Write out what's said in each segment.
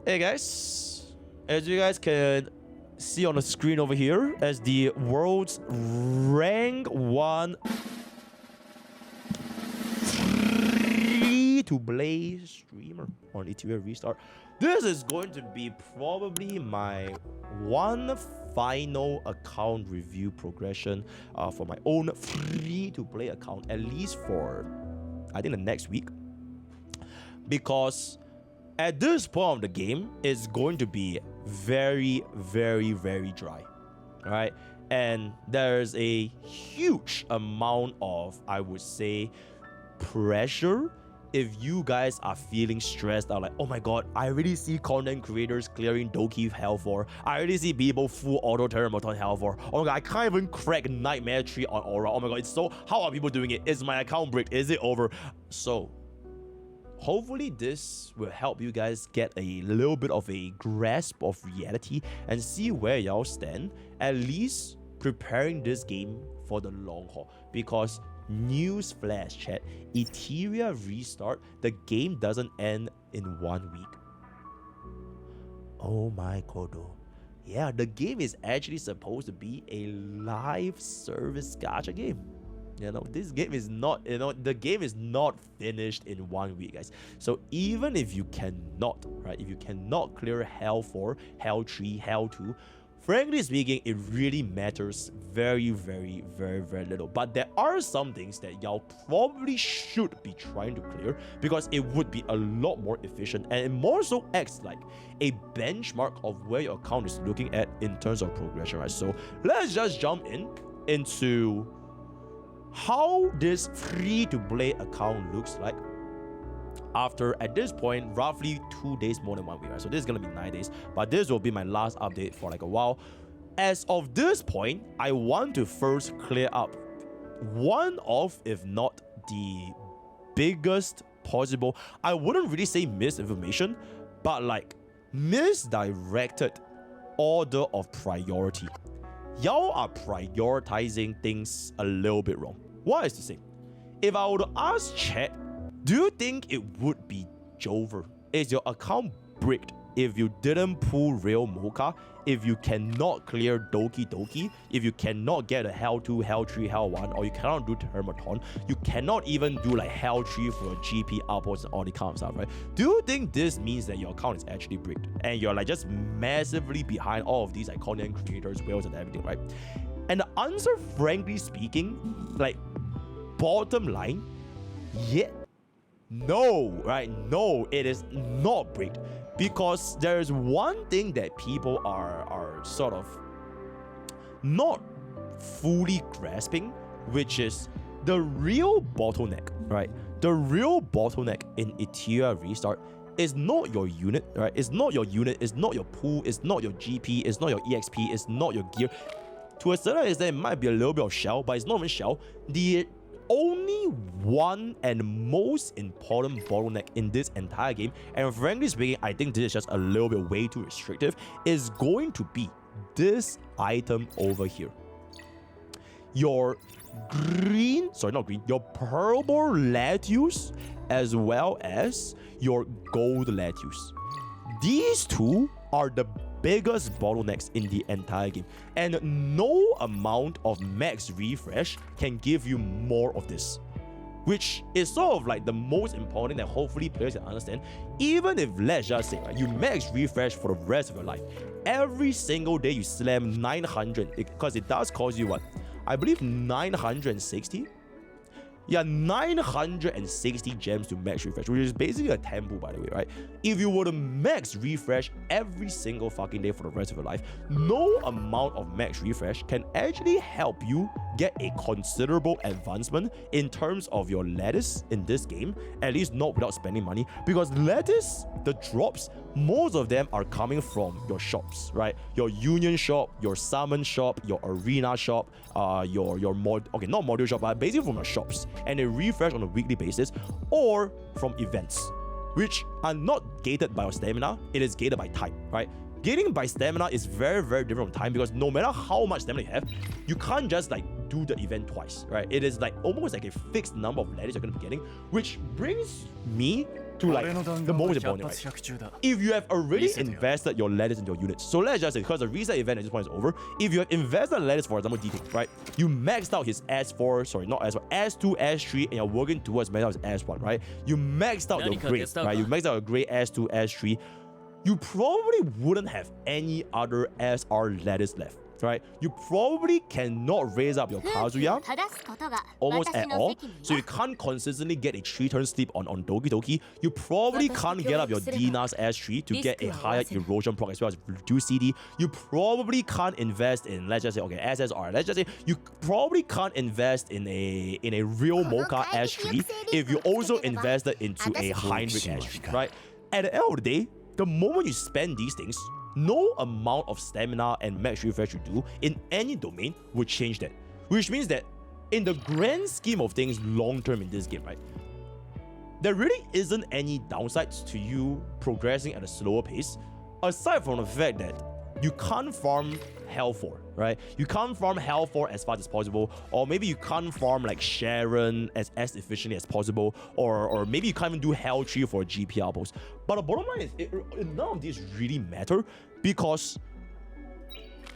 Hey guys, as you guys can see on the screen over here, as the world's rank 1 free-to-play streamer on Etheria Restart, this is going to be probably my one final account review progression for my own free-to-play account, at least for I think the next week, because at this point of the game, it's going to be very, very, very dry, right? And there's a huge amount of, I would say, pressure if you guys are feeling stressed out, like, oh my god, I already see content creators clearing Doki Hell 4. I already see people full auto Terramoton Hell 4. Oh my god, I can't even crack Nightmare Tree on Aura. Oh my god, it's so, how are people doing it? Is my account bricked? Is it over? So hopefully this will help you guys get a little bit of a grasp of reality and see where y'all stand, at least preparing this game for the long haul. Because news flash chat, Etheria Restart, the game doesn't end in 1 week. Oh my Kodo. Yeah, the game is actually supposed to be a live service gacha game. You know, this game is not, the game is not finished in 1 week, guys. So even if you cannot, right, if you cannot clear Hell 4, Hell 3, Hell 2, frankly speaking, it really matters very, very, very, very little. But there are some things that y'all probably should be trying to clear, because it would be a lot more efficient, and it more so acts like a benchmark of where your account is looking at in terms of progression, right? So let's just jump into how this free-to-play account looks like after, at this point, roughly 2 days more than 1 week, right? So this is gonna be 9 days, but this will be my last update for like a while. As of this point, I want to first clear up one of, if not the biggest possible, I wouldn't really say misinformation, but like misdirected order of priority. Y'all are prioritizing things a little bit wrong. What is to say? If I were to ask chat, do you think it would be Jover? Is your account bricked if you didn't pull real Mocha? If you cannot clear Doki Doki? If you cannot get a Hell 2, Hell 3, Hell 1, or you cannot do Termaton? You cannot even do like Hell 3 for your GP upwards and all the kind of stuff, right? Do you think this means that your account is actually bricked and you're like just massively behind all of these like content creators, whales and everything, right? And the answer, frankly speaking, like bottom line, yeah, no, right? No, it is not bricked, because there is one thing that people are sort of not fully grasping, which is the real bottleneck, right? The real bottleneck in Etheria Restart is not your unit, right? It's not your unit, it's not your pool, it's not your GP, it's not your EXP, it's not your gear. To a certain extent, it might be a little bit of shell, but it's not even shell. The only one and most important bottleneck in this entire game, and frankly speaking, I think this is just a little bit way too restrictive, is going to be this item over here. Your your purple lettuce as well as your gold lettuce. These two are the biggest bottlenecks in the entire game, and no amount of max refresh can give you more of this, which is sort of like the most important that hopefully players can understand. Even if, let's just say, right, you max refresh for the rest of your life, every single day you slam 900, because it does cost you what, I believe 960. Yeah, 960 gems to max refresh, which is basically a temple, by the way, right? If you were to max refresh every single fucking day for the rest of your life, no amount of max refresh can actually help you get a considerable advancement in terms of your lattice in this game, at least not without spending money, because lattice, the drops, most of them are coming from your shops, right? Your union shop, your summon shop, your arena shop, your not module shop, but basically from your shops, and they refresh on a weekly basis, or from events, which are not gated by your stamina, it is gated by time, right? Gating by stamina is very, very different from time, because no matter how much stamina you have, you can't just like do the event twice, right? It is like almost like a fixed number of lattice you're going to be getting, which brings me to like the most important, right? If you have already invested your letters into your units, so let's just say, because the reset event at this point is over, if you have invested letters, for example, D2, right? You maxed out his S4, sorry, not S4, S2, S3, and you're working towards maxing out his S1, right? You maxed out your grade, right? You maxed out your grade S2, S3. You probably wouldn't have any other SR letters left, right? You probably cannot raise up your Kazuya almost at all, so you can't consistently get a 3-turn sleep on Doki Doki. You probably can't get up your Dina's S3 to get a higher erosion proc as well as reduce CD. You probably can't invest in, let's just say, okay, SSR. Let's just say you probably can't invest in a real Mocha S3 if you also invested into a Heinrich S3, right? At the end of the day, the moment you spend these things, no amount of stamina and max refresh you do in any domain would change that. Which means that in the grand scheme of things long term in this game, right, there really isn't any downsides to you progressing at a slower pace, aside from the fact that you can't farm Hell 4, right? You can't farm Hell 4 as fast as possible, or maybe you can't farm like Sharon as efficiently as possible, or maybe you can't even do Hell 3 for a GP outpost. But the bottom line is, none of these really matter, because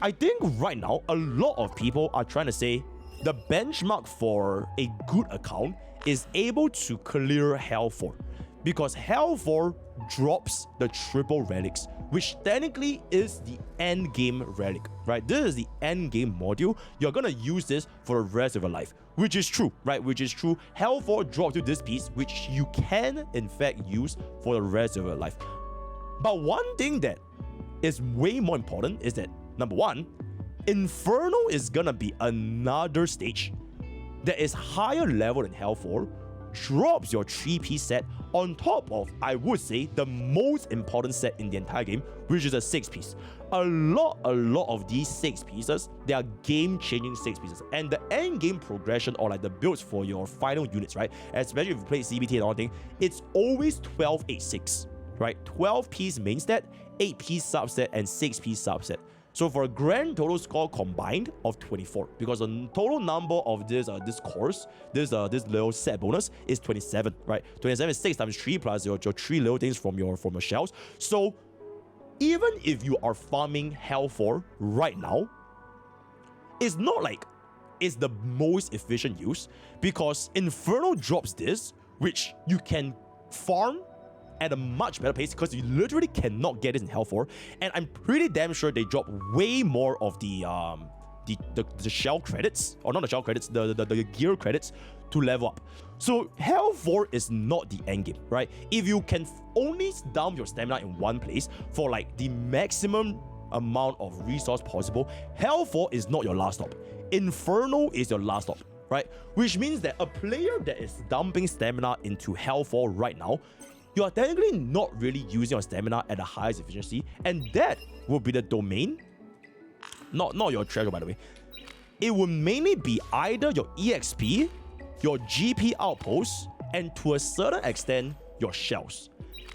I think right now, a lot of people are trying to say the benchmark for a good account is able to clear Hell 4. Because Hell 4 drops the triple relics, which technically is the end game relic, right? This is the end game module. You're gonna use this for the rest of your life, which is true, right? Which is true. Hell 4 drops you this piece, which you can in fact use for the rest of your life. But one thing that is way more important is that, number one, Inferno is gonna be another stage that is higher level than Hell 4, drops your 3-piece set on top of, I would say, the most important set in the entire game, which is a 6-piece. A lot of these 6 pieces, they are game-changing 6 pieces. And the end game progression, or like the builds for your final units, right? Especially if you play CBT and all that, it's always 12-8-6, right? 12-piece main set, 8-piece subset, and 6-piece subset. So for a grand total score combined of 24, because the total number of this course, this little set bonus is 27, right? 27 is 6 times 3 plus your 3 little things from your shells. So even if you are farming Hell 4 right now, it's not like it's the most efficient use, because Inferno drops this, which you can farm at a much better pace, because you literally cannot get this in Hell 4, and I'm pretty damn sure they drop way more of the shell credits, or not the shell credits, the gear credits to level up. So Hell 4 is not the end game, right? If you can only dump your stamina in one place for like the maximum amount of resource possible, Hell 4 is not your last stop. Inferno is your last stop, right? Which means that a player that is dumping stamina into Hell 4 right now, you are technically not really using your stamina at the highest efficiency, and that will be the domain, not your treasure, by the way. It will mainly be either your EXP, your GP outposts, and to a certain extent, your shells.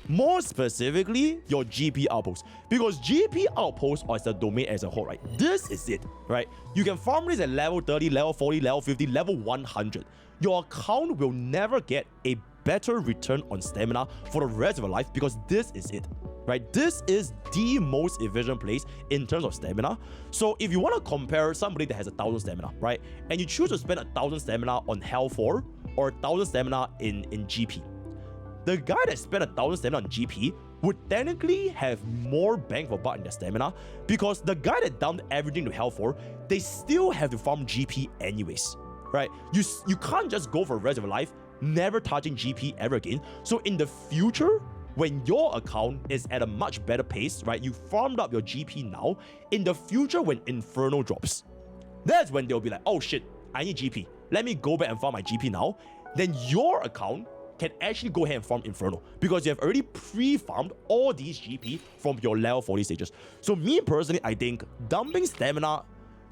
More specifically, your GP outposts. Because GP outposts are the domain as a whole, right? This is it, right? You can farm this at level 30, level 40, level 50, level 100. Your account will never get a better return on stamina for the rest of your life, because this is it, right? This is the most efficient place in terms of stamina. So if you want to compare somebody that has 1,000 stamina, right, and you choose to spend 1,000 stamina on Hell 4 or 1,000 stamina in GP, the guy that spent 1,000 stamina on GP would technically have more bang for buck in their stamina, because the guy that dumped everything to Hell 4, they still have to farm GP anyways, right? You can't just go for the rest of your life never touching GP ever again. So in the future, when your account is at a much better pace, right, you farmed up your GP now, in the future when Inferno drops, that's when they'll be like, oh shit, I need GP, let me go back and farm my GP now. Then your account can actually go ahead and farm Inferno, because you have already pre-farmed all these GP from your level 40 stages. So me personally, I think dumping stamina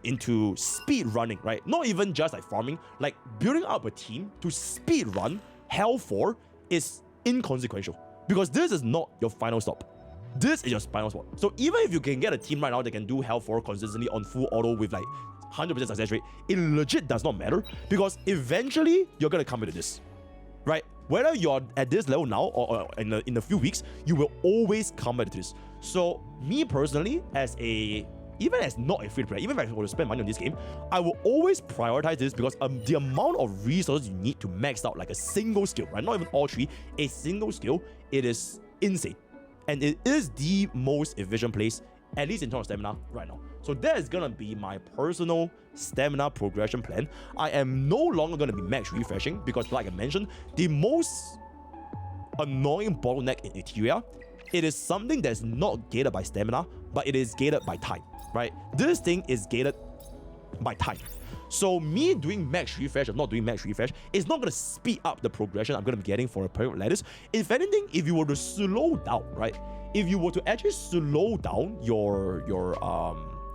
into speed running, right? Not even just like farming, like building up a team to speed run Hell 4 is inconsequential, because this is not your final stop. This is your final spot. So even if you can get a team right now that can do Hell 4 consistently on full auto with like 100% success rate, it legit does not matter, because eventually you're gonna come into this, right? whether you're at this level now or in a few weeks, you will always come back to this. So me personally, even as not a free player, even if I want to spend money on this game, I will always prioritize this because the amount of resources you need to max out like a single skill, right? Not even all three, a single skill, it is insane. And it is the most efficient place, at least in terms of stamina right now. So that is gonna be my personal stamina progression plan. I am no longer gonna be max refreshing because, like I mentioned, the most annoying bottleneck in Etheria, it is something that's not gated by stamina, but it is gated by time, right? This thing is gated by time. So me doing max refresh or not doing max refresh is not going to speed up the progression I'm going to be getting for a perfect lattice. If anything, if you were to slow down, right? If you were to actually slow down your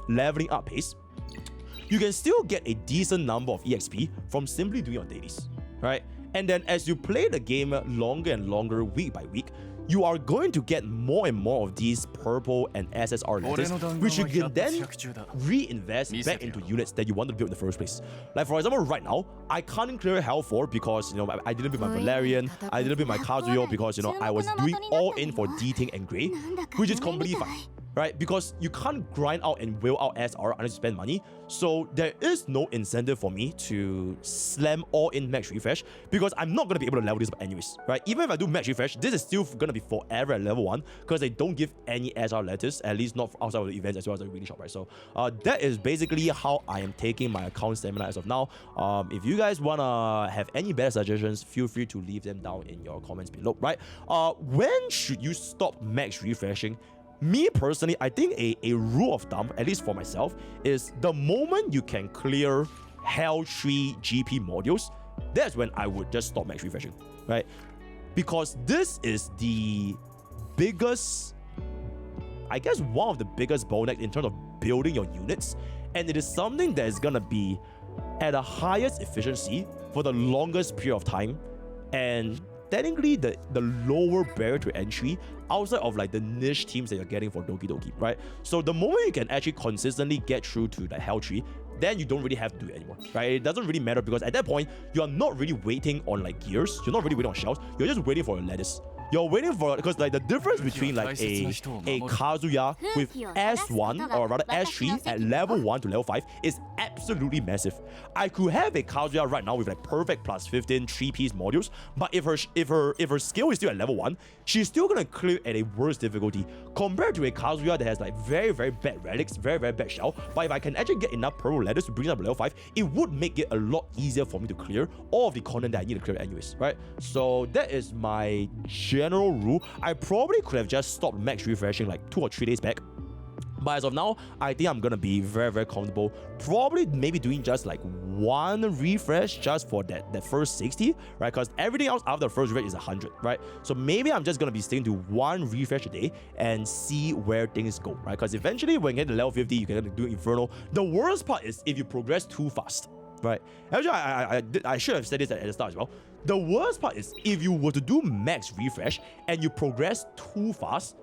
leveling up pace, you can still get a decent number of EXP from simply doing your dailies, right? And then as you play the game longer and longer, week by week, you are going to get more and more of these purple and SSR letters, which you can then reinvest back into units that you want to build in the first place. Like for example, right now, I can't clear Hell 4 because I didn't build my Valerian, I didn't build my Kazuyo because I was doing all in for D-Ting and Grey, which is completely fine. Right? Because you can't grind out and wheel out SR unless you spend money. So there is no incentive for me to slam all in max refresh because I'm not going to be able to level this up anyways. Right? Even if I do max refresh, this is still going to be forever at level 1 because they don't give any SR letters, at least not outside of the events as well as the really shop, right? So that is basically how I am taking my account stamina as of now. If you guys want to have any better suggestions, feel free to leave them down in your comments below, right? When should you stop max refreshing? Me personally, I think a rule of thumb, at least for myself, is the moment you can clear Hell 3 GP modules, that's when I would just stop max refreshing, right? Because this is the biggest, I guess one of the biggest bottlenecks in terms of building your units, and it is something that is gonna be at the highest efficiency for the longest period of time, and technically the lower barrier to entry outside of like the niche teams that you're getting for Doki Doki, right? So the moment you can actually consistently get through to the Hell Tree, then you don't really have to do it anymore, right? It doesn't really matter because at that point, you're not really waiting on like gears, you're not really waiting on shells, you're just waiting for a lattice. You're waiting for, because like the difference between like a Kazuya with S1 or rather S3 at level 1 to level 5 is absolutely massive. I could have a Kazuya right now with like perfect plus 15 3-piece modules, but if her skill is still at level 1, she's still gonna clear at a worse difficulty compared to a Kazuya that has like very bad relics, very bad shell. But if I can actually get enough purple letters to bring it up to level 5, it would make it a lot easier for me to clear all of the content that I need to clear anyways, right? So that is my general rule. I probably could have just stopped max refreshing like 2 or 3 days back, but as of now, I think I'm gonna be very comfortable. Probably maybe doing just like 1 refresh just for that first 60, right? Because everything else after the first refresh is 100, right? So maybe I'm just gonna be sticking to 1 refresh a day and see where things go, right? Because eventually when you get to level 50, you can do Inferno. The worst part is if you progress too fast, right? Actually, I should have said this at the start as well. The worst part is if you were to do max refresh and you progress too fast,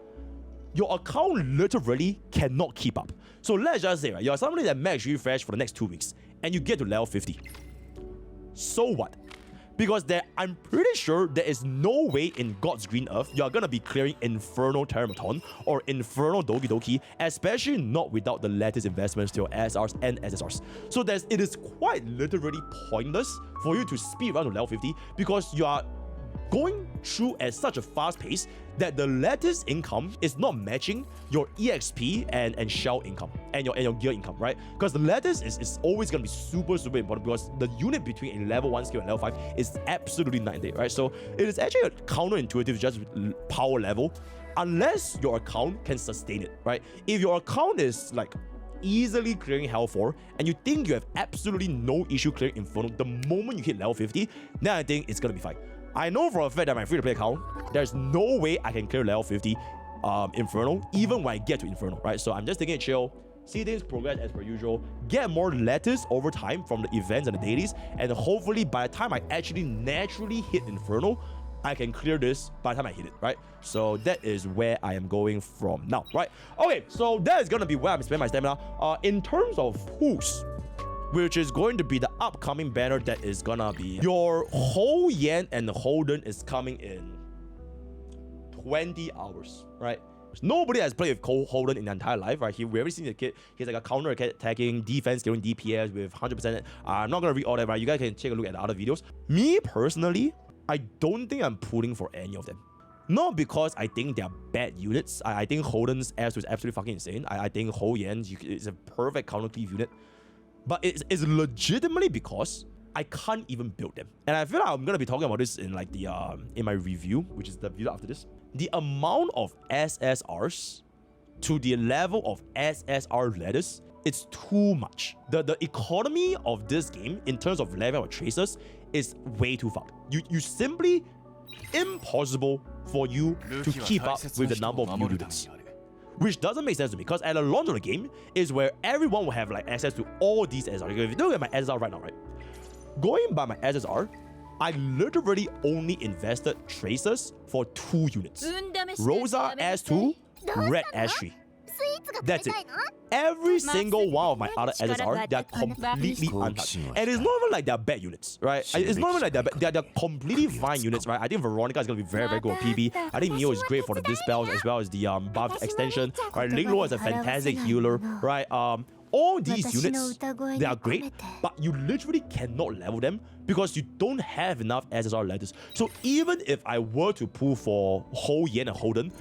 your account literally cannot keep up. So let's just say, right, you're somebody that max refresh for the next 2 weeks and you get to level 50. So what? Because I'm pretty sure there is no way in God's green earth you're gonna be clearing Inferno Terramaton or Inferno Doki Doki, especially not without the latest investments to your SRs and SSRs. So it is quite literally pointless for you to speed run to level 50 because you are going through at such a fast pace that the lattice income is not matching your EXP and shell income and your gear income, right? Because the lattice is always going to be super important because the unit between a level 1 skill and level 5 is absolutely night and day, right? So it is actually counterintuitive just power level unless your account can sustain it, right? If your account is like easily clearing Hell 4 and you think you have absolutely no issue clearing Inferno the moment you hit level 50, then I think it's going to be fine. I know for a fact that my free-to-play account, there's no way I can clear level 50 Inferno, even when I get to Inferno, right? So I'm just taking it chill, see things progress as per usual, get more letters over time from the events and the dailies, and hopefully by the time I actually naturally hit Inferno, I can clear this by the time I hit it, right? So that is where I am going from now, right? Okay, so that is gonna be where I'm spending my stamina. In terms of pools, which is going to be the upcoming banner that is gonna be your Hoyan and Holand is coming in 20 hours, right? Nobody has played with Holand in their entire life, right? We already seen the kid. He's like a counter attacking defense, killing DPS with 100%. I'm not gonna read all that, right? You guys can take a look at the other videos. Me personally, I don't think I'm pulling for any of them. Not because I think they're bad units. I think Holand's S is absolutely fucking insane. I think Hoyan is a perfect counter cleave unit. But it's legitimately because I can't even build them. And I feel like I'm gonna be talking about this in like the in my review, which is the video after this. The amount of SSRs to the level of SSR ladders, it's too much. The economy of this game in terms of level of tracers is way too fucked. You simply impossible for you to keep up with the number of new units. Which doesn't make sense to me, because at the launch of the game is where everyone will have like access to all these SSR. If you look at my SSR right now, right? Going by my SSR, I literally only invested tracers for 2 units. Rosa S2, Red S3. That's it. Every single one of my other SSR, they're completely untouched. And it's not even like they're bad units, right? It's not even like they're completely fine units, right? I think Veronica is going to be very, very good on PB. I think Neo is great for the dispels as well as the buff extension, right? Linglo is a fantastic healer, right? All these units, they are great, but you literally cannot level them because you don't have enough SSR ladders. So even if I were to pull for Hoyan and Holand,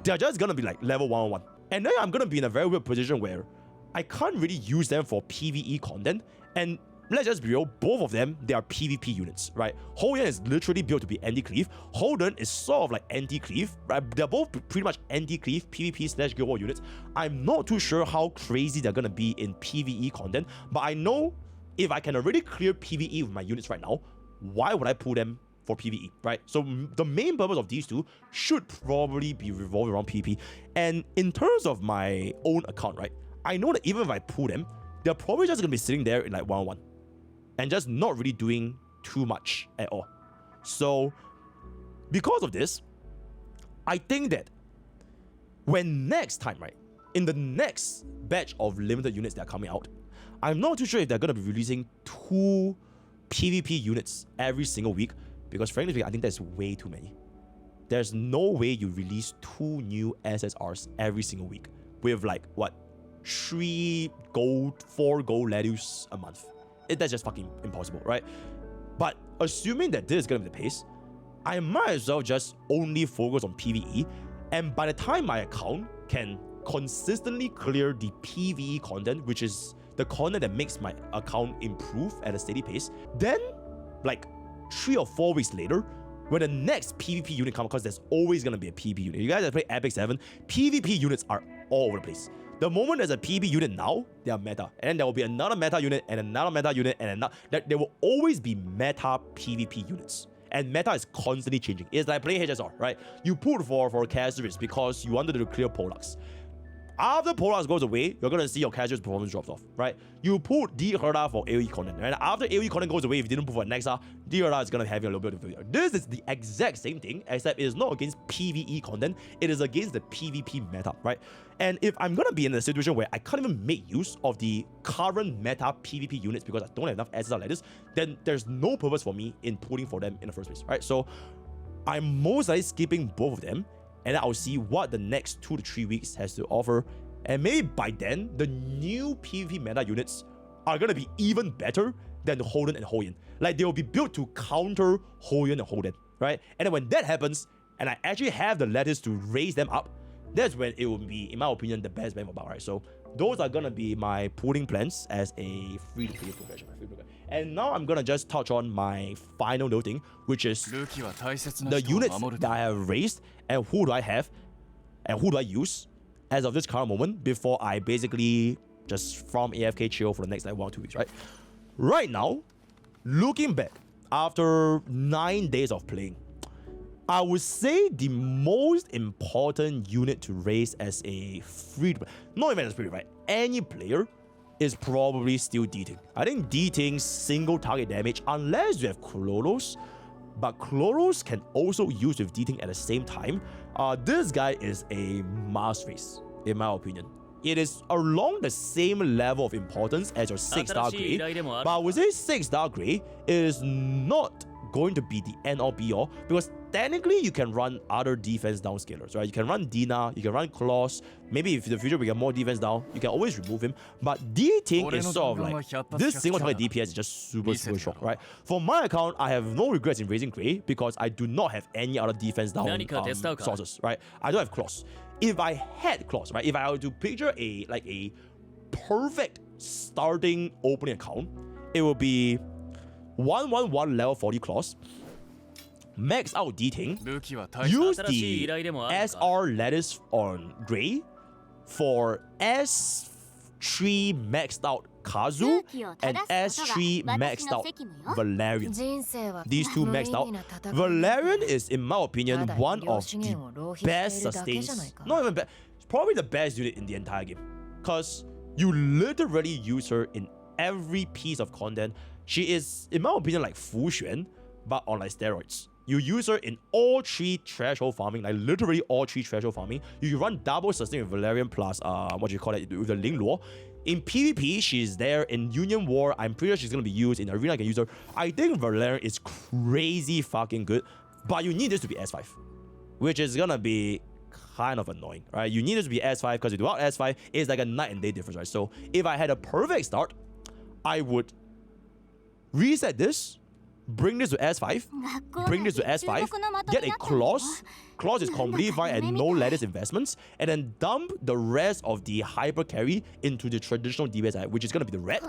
they're just going to be like level 101. And then I'm going to be in a very weird position where I can't really use them for PvE content. And let's just be real, both of them, they are PvP units, right? Hoyan is literally built to be anti-cleave. Holand is sort of like anti-cleave, right? They're both pretty much anti-cleave, PvP / Guild War units. I'm not too sure how crazy they're going to be in PvE content, but I know if I can already clear PvE with my units right now, why would I pull them for PvE, right? So the main purpose of these two should probably be revolved around PvP. And in terms of my own account, right, I know that even if I pull them, they're probably just gonna be sitting there in like 1-on-1 and just not really doing too much at all. So because of this, I think that when next time, right, in the next batch of limited units that are coming out, I'm not too sure if they're gonna be releasing 2 PvP units every single week. Because frankly speaking, I think that's way too many. There's no way you release 2 new SSRs every single week with like, what, 3 gold, 4 gold ladders a month. That's just fucking impossible, right? But assuming that this is going to be the case, I might as well just only focus on PvE. And by the time my account can consistently clear the PvE content, which is the content that makes my account improve at a steady pace, then like 3 or 4 weeks later, when the next PvP unit comes, because there's always going to be a PvP unit. You guys have played Epic 7, PvP units are all over the place. The moment there's a PvP unit now, they are meta. And then there will be another meta unit, and another meta unit, and another. There will always be meta PvP units. And meta is constantly changing. It's like playing HSR, right? You pulled for Casuals because you wanted to clear Pollux. After Pollux goes away, you're going to see your Casuals performance drops off, right? You pulled D-Herda for AoE content, and after AoE content goes away, if you didn't pull for Nexa, D-Herda is going to have a little bit of a... This is the exact same thing, except it is not against PvE content, it is against the PvP meta, right? And if I'm going to be in a situation where I can't even make use of the current meta PvP units because I don't have enough SSR like this, then there's no purpose for me in pulling for them in the first place, right? So I'm most likely skipping both of them, and then I'll see what the next 2 to 3 weeks has to offer. And maybe by then, the new PvP meta units are going to be even better than Holand and Hoyan. Like, they will be built to counter Hoyan and Holand, right? And then when that happens, and I actually have the ladders to raise them up, that's when it will be, in my opinion, the best bang for buck, right? So those are going to be my pulling plans as a free-to-play progression. And now I'm going to just touch on my final noting, which is the units that I have raised and who do I have and who do I use as of this current moment before I basically just from AFK chill for the next like 1 or 2 weeks, right? Right now, looking back after 9 days of playing, I would say the most important unit to raise as a free, not even as free, right? Any player is probably still D-Ting. I think D-Ting's single target damage, unless you have Chloros, but Chloros can also use with D-Ting at the same time. This guy is a masterpiece, in my opinion. it is along the same level of importance as your 6-star grade, but I would say 6-star grade is not going to be the end all be all, because technically you can run other defense downscalers, right? You can run Dina, you can run Klaus. Maybe if in the future we get more defense down, you can always remove him. But D-Ting is sort of like, this single target DPS is just super strong, right? For my account, I have no regrets in raising Grey because I do not have any other defense down sources, right? I don't have Klaus. If I had Klaus, right? If I were to picture a perfect starting opening account, it would be 111 level 40 Klaus, max out D-Ting, use the SR lattice on Grey for S3 maxed out Kazu and S3 maxed out Valerian. These two maxed out. Valerian is, in my opinion, one of the best sustains. Not even best, probably the best unit in the entire game. Because you literally use her in every piece of content. She is, in my opinion, like Fu Xuan, but on like steroids. You use her in all 3 threshold farming, like literally all 3 threshold farming. You run double sustain with Valerian plus what you call it, with the Ling Luo. In PvP, she's there. In Union War, I'm pretty sure she's gonna be used. In Arena, I can use her. I think Valerian is crazy fucking good, but you need this to be S5, which is gonna be kind of annoying, right? You need this to be S5 because without S5, it's like a night and day difference, right? So if I had a perfect start, I would reset this, bring this to S5, bring this to S5, get a Klaus. Klaus is completely fine and no lattice investments, and then dump the rest of the hyper carry into the traditional DPS, which is going to be the red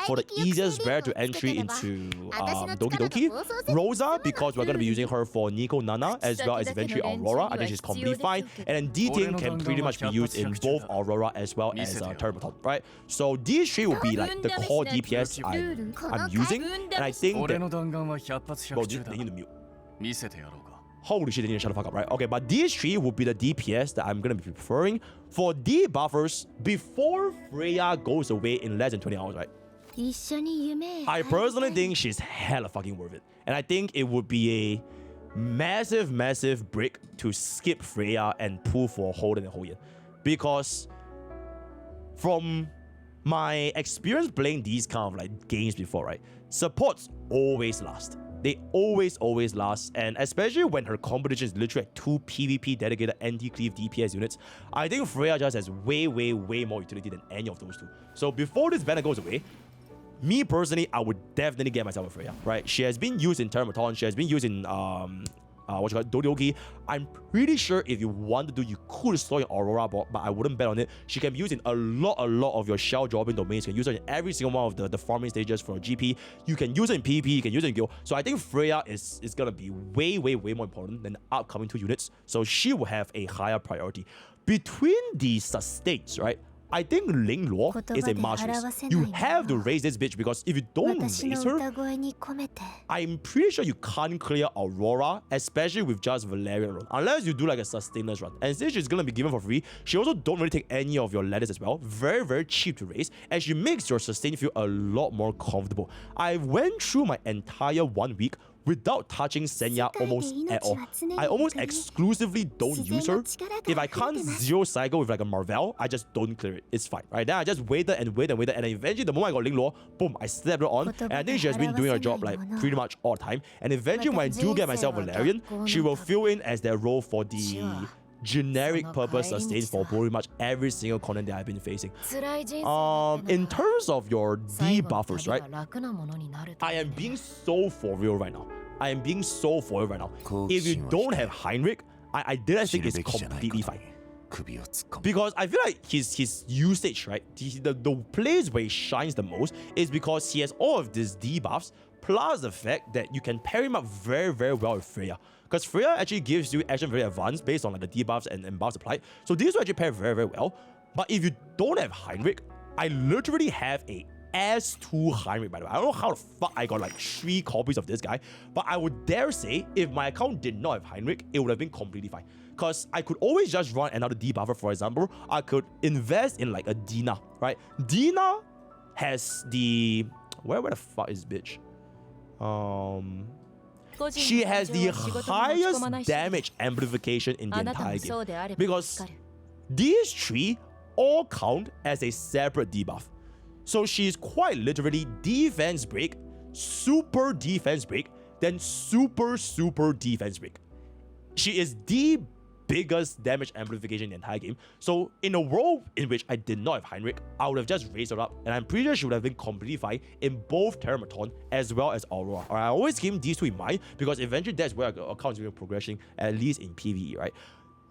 for the easiest barrier to entry into Doki Doki. Rosa, because we're going to be using her for Nico Nana as well as eventually Aurora. I think she's completely fine. And then D-Ting can pretty much be used in both Aurora as well as Termaton, right? So these 3 will be like the core DPS I'm using, and I think that... Bro, they need to mute. Holy shit, they need to shut the fuck up, right? Okay, but these 3 will be the DPS that I'm gonna be preferring for debuffers before Freya goes away in less than 20 hours, right? I personally think she's hella fucking worth it. And I think it would be a massive break to skip Freya and pull for Holden and Hoyan. Because from my experience playing these kind of like games before, right? Supports always last. They always last, and especially when her competition is literally like 2 PvP dedicated anti-cleave DPS units, I think Freya just has way more utility than any of those 2. So before this banner goes away, me personally, I would definitely get myself a Freya, right? She has been used in Termaton, she has been used in Doki. I'm pretty sure if you wanted to, you could store in Aurora, but I wouldn't bet on it. She can be used in a lot of your shell dropping domains. You can use her in every single one of the farming stages for GP. You can use it in PvP, you can use it in Guild. So I think Freya is gonna be way more important than the upcoming 2 units. So she will have a higher priority. Between the sustains, right? I think Ling Luo is a must raise. You have to raise this bitch because if you don't raise her, I'm pretty sure you can't clear Aurora, especially with just Valerian run, unless you do like a sustainers run. And since she's gonna be given for free, she also don't really take any of your lattice as well. Very cheap to raise, and she makes your sustain feel a lot more comfortable. I went through my entire 1 week without touching Senya almost at all. I almost exclusively don't use her. If I can't 0 cycle with like a Marvel, I just don't clear it. It's fine, right? Then I just waited, and then eventually the moment I got Ling Luo, boom, I slapped her on, and I think she has been doing her job like pretty much all the time. And eventually when I do get myself Valerian, she will fill in as that role for the generic purpose sustain for pretty much every single content that I've been facing. In terms of your debuffers, right? I am being so for real right now. If you don't have Heinrich, I didn't think it's completely fine. Because I feel like his usage, right? The place where he shines the most is because he has all of these debuffs, plus the fact that you can pair him up very well with Freya. Because Freya actually gives you action very advanced based on like the debuffs and buffs applied. So these will actually pair very well. But if you don't have Heinrich, I literally have a S2 Heinrich, by the way. I don't know how the fuck I got like 3 copies of this guy, but I would dare say if my account did not have Heinrich, it would have been completely fine. Because I could always just run another debuffer, for example. I could invest in like a Dina, right? Dina has the... Where the fuck is bitch? She has the highest damage amplification in the entire game. Because these 3 all count as a separate debuff. So she's quite literally defense break, super defense break, then super defense break. She is the biggest damage amplification in the entire game. So in a world in which I did not have Heinrich, I would have just raised her up, and I'm pretty sure she would have been completely fine in both Terramaton as well as Aurora. I always keep these two in mind because eventually that's where our account is progressing, at least in PvE, right?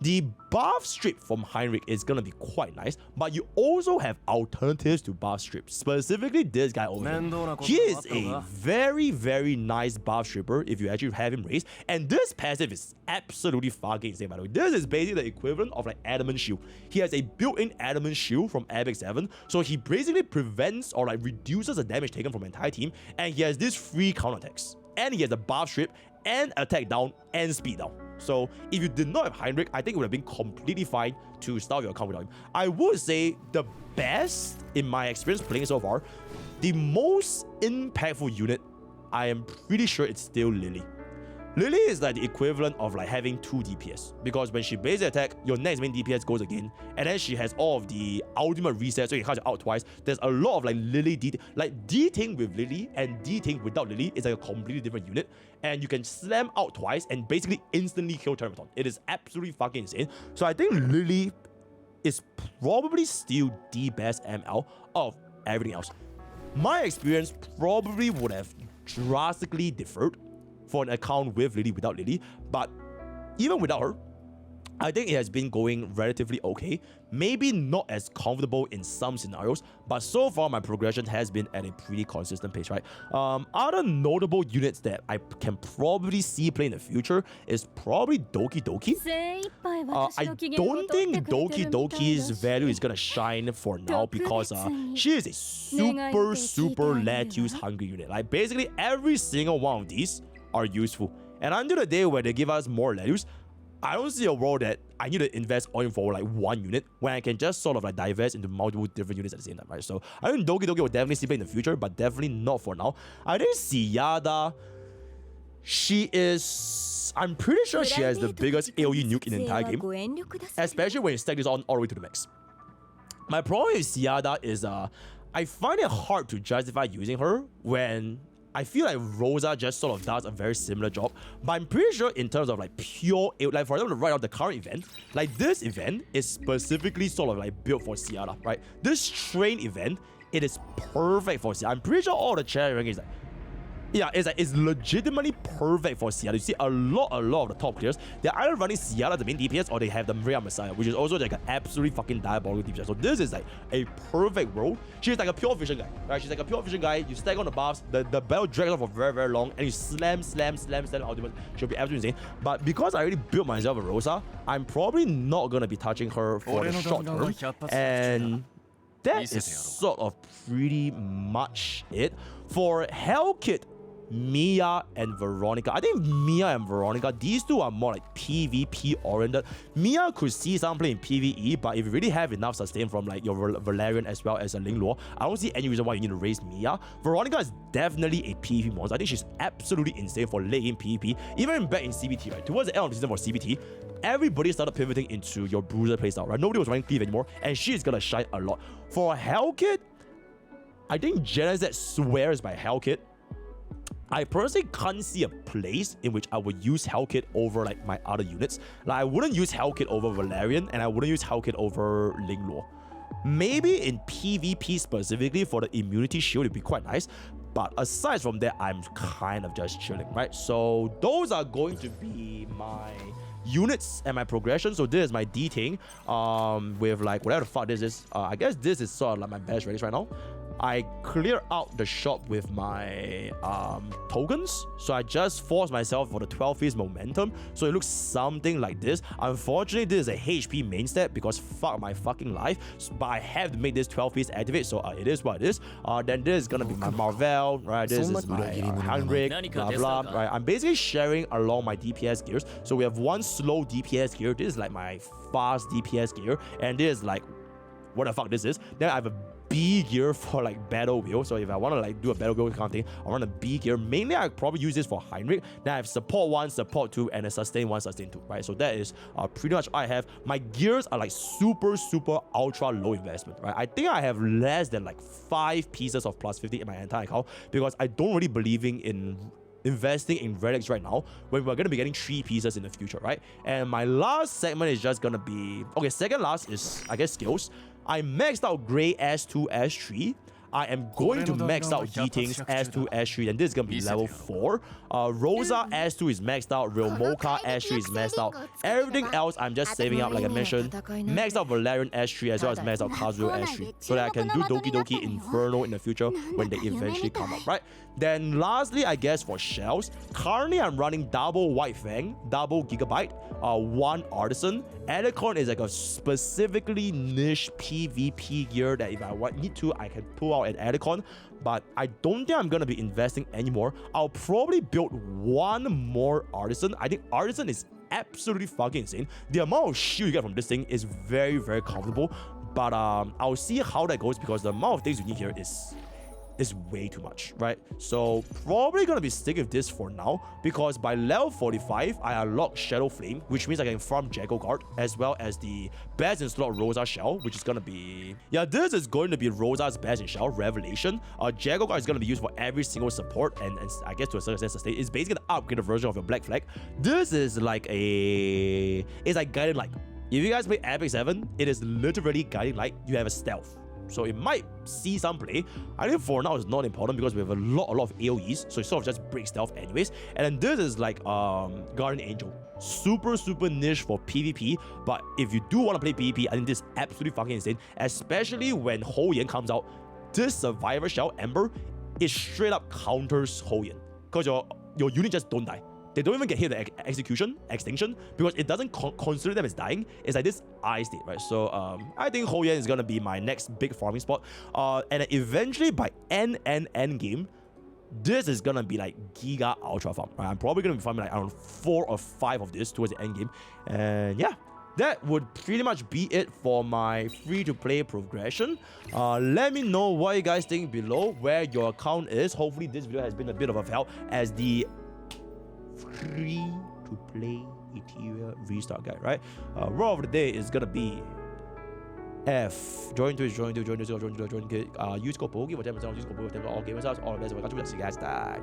The buff strip from Heinrich is gonna be quite nice, but you also have alternatives to buff strip. Specifically, this guy over here. He is a very nice buff stripper if you actually have him raised, and this passive is absolutely fucking insane, by the way. This is basically the equivalent of like Adamant Shield. He has a built-in Adamant Shield from Epic 7, so he basically prevents or like reduces the damage taken from the entire team, and he has these free counterattacks, and he has a buff strip and attack down and speed down. So if you did not have Heinrich, I think it would have been completely fine to start your account without him. I would say the best in my experience playing so far, the most impactful unit, I am pretty sure it's still Lily. Lily is like the equivalent of like having 2 DPS, because when she base attack, your next main DPS goes again, and then she has all of the ultimate resets, so you can out twice. There's a lot of like Lily D-Ting with Lily and D-Ting without Lily is like a completely different unit, and you can slam out twice and basically instantly kill Terramaton. It is absolutely fucking insane. So I think Lily is probably still the best ML of everything else. My experience probably would have drastically differed for an account with Lily without Lily, but even without her, I think it has been going relatively okay. Maybe not as comfortable in some scenarios, but so far my progression has been at a pretty consistent pace, right? Other notable units that I can probably see play in the future is probably Doki Doki. I don't think Doki Doki's value is gonna shine for now because she is a super lettuce hungry unit. Like basically every single one of these are useful, and until the day where they give us more lettuce, I don't see a world that I need to invest on for like one unit when I can just sort of like divest into multiple different units at the same time, right? So I think Doki Doki will definitely see play in the future, but definitely not for now. I think Siyada, I'm pretty sure she has the biggest AoE nuke in the entire game, especially when you stack this on all the way to the max. My problem with Siyada is I find it hard to justify using her when I feel like Rosa just sort of does a very similar job, but I'm pretty sure in terms of like pure, like for example, right out the current event, like this event is specifically sort of like built for Siyada, right? This train event, it is perfect for Siyada. I'm pretty sure all the challenge rankings, like, yeah, it's legitimately perfect for Siyada. You see a lot of the top players, they're either running Siyada the main DPS or they have the Maria Messiah, which is also like an absolutely fucking diabolical DPS. So this is like a perfect role. She's like a pure vision guy, right? She's like a pure vision guy. You stack on the buffs, the battle drags on for very long, and you slam ultimate. She'll be absolutely insane. But because I already built myself a Rosa, I'm probably not gonna be touching her for the short term. And that is sort of pretty much it. For Hellkit, Mia and Veronica. I think Mia and Veronica, these two are more like PvP oriented. Mia could see some play in PvE, but if you really have enough sustain from like your Valerian as well as a Ling Luo, I don't see any reason why you need to raise Mia. Veronica is definitely a PvP monster. I think she's absolutely insane for late game PvP. Even back in CBT, right? Towards the end of the season for CBT, everybody started pivoting into your Bruiser playstyle, right? Nobody was running Cleave anymore, and she's gonna shine a lot. For Hellkit, I think Genesis swears by Hellkit. I personally can't see a place in which I would use Hellkit over like my other units. Like I wouldn't use Hellkit over Valerian, and I wouldn't use Hellkit over Ling Luo. Maybe in PvP specifically for the immunity shield, it'd be quite nice. But aside from that, I'm kind of just chilling, right? So those are going to be my units and my progression. So this is my D-Ting with like whatever the fuck this is. I guess this is sort of like my best race right now. I clear out the shop with my tokens, so I just force myself for the 12 phase momentum, so it looks something like this. Unfortunately, this is a HP main stat because fuck my fucking life, but I have to make this 12 phase activate, so it is what it is. Then this is gonna be my Marvel, right? This is my Heinrich, blah blah, right? I'm basically sharing along my DPS gears. So we have one slow DPS gear, this is like my fast DPS gear, and this is like what the fuck this is. Then I have a B gear for like battle wheel. So if I want to like do a battle wheel kind of thing, I want a B gear. Mainly I probably use this for Heinrich. Then I have support 1, support 2, and a sustain 1, sustain 2, right? So that is pretty much all I have. My gears are like super ultra low investment, right? I think I have less than like 5 pieces of plus 50 in my entire account because I don't really believe in investing in relics right now when we're going to be getting 3 pieces in the future, right? And my last segment is just going to be, okay, second last is, I guess, skills. I maxed out Grey S2, S3. I am going to max out G-Things S2, S3, and this is going to be level 4. Rosa S2 is maxed out, Real Mocha S3 is maxed out. Everything else I'm just saving up, like I mentioned. Maxed out Valerian S3 as well as maxed out Kazuo S3 so that I can do Doki Doki Inferno in the future when they eventually come up, right? Then lastly, I guess for shells, currently I'm running double White Fang, double Gigabyte, 1 Artisan. Adacon is like a specifically niche PvP gear that if I need to, I can pull out an Adacon, but I don't think I'm gonna be investing anymore. I'll probably build 1 more Artisan. I think Artisan is absolutely fucking insane. The amount of shield you get from this thing is very comfortable, but I'll see how that goes because the amount of things you need here is way too much, right? So probably gonna be sticking with this for now because by level 45 I unlock Shadow Flame, which means I can farm Jackal Guard as well as the best in slot Rosa Shell, which is gonna be, yeah, this is going to be Rosa's best in shell Revelation. Jackal Guard is gonna be used for every single support and I guess to a certain extent sustain. It's basically an upgraded version of your Black Flag. This is like it's like Guiding Light. If you guys play Epic 7, it is literally Guiding Light. You have a stealth. So it might see some play. I think for now it's not important because we have a lot of AoEs, so it sort of just breaks stealth anyways. And then this is like Guardian Angel. Super niche for PvP, but if you do want to play PvP, I think this is absolutely fucking insane, especially when Hoyan comes out. This Survivor Shell Ember, it straight up counters Hoyan because your unit just don't die. They don't even get hit with extinction, because it doesn't consider them as dying. It's like this I state, right? So I think Hoyan is gonna be my next big farming spot. And then eventually by end game, this is gonna be like Giga Ultra farm. Right? I'm probably gonna be farming like around 4 or 5 of this towards the end game. And yeah, that would pretty much be it for my free-to-play progression. Let me know what you guys think below, where your account is. Hopefully this video has been a bit of a help as the free-to-play Etheria restart guide, right? Raw of the day is gonna be F. Join Twitch, join use code POKE for 10% off, use code POKE for 10% off all gamers, all the best. See you guys time.